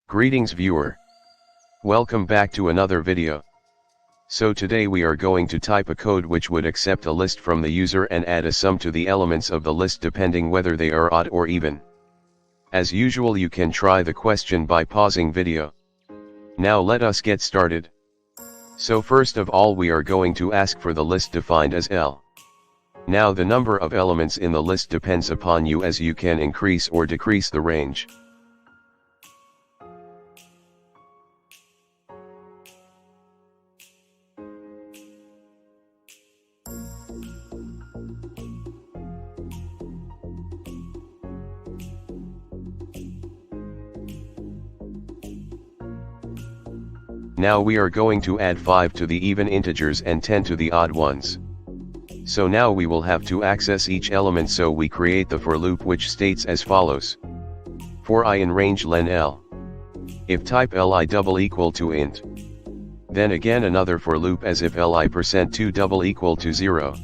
Greetings viewer. Welcome back to another video. So today we are going to type a code which would accept a list from the user and add a sum to the elements of the list depending whether they are odd or even. As usual, you can try the question by pausing video. Now let us get started. So first of all we are going to ask for the list defined as L. Now the number of elements in the list depends upon you, as you can increase or decrease the range. Now we are going to add 5 to the even integers and 10 to the odd ones. So now we will have to access each element, so we create the for loop which states as follows. For I in range len L. If type li double equal to int. Then again another for loop as if li %2 double equal to 0.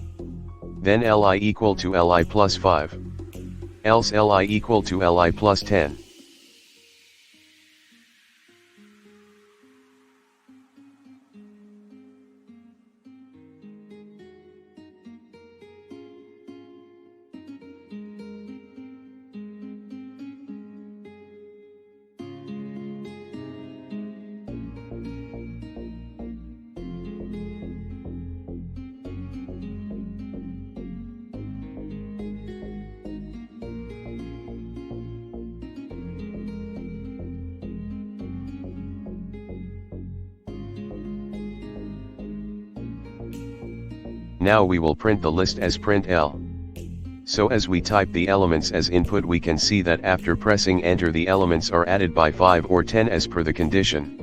Then li equal to li plus 5. Else li equal to li plus 10. Now we will print the list as print L. So as we type the elements as input, we can see that after pressing enter the elements are added by 5 or 10 as per the condition.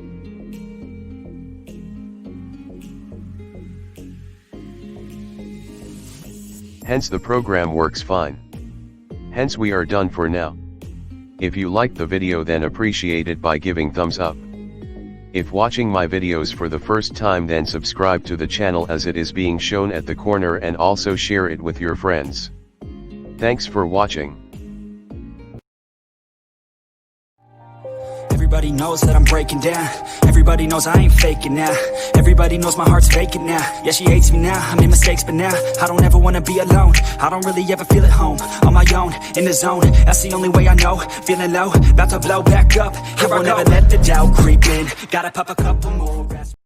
Hence the program works fine. Hence we are done for now. If you liked the video, then appreciate it by giving thumbs up. If watching my videos for the first time, then subscribe to the channel as it is being shown at the corner, and also share it with your friends. Thanks for watching. Everybody knows that I'm breaking down. Everybody knows I ain't faking now. Everybody knows my heart's vacant now. Yeah, she hates me now, I made mistakes but now I don't ever wanna be alone. I don't really ever feel at home. On my own, in the zone, that's the only way I know. Feeling low, about to blow back up. I won't ever let the doubt creep in. Gotta pop a couple more.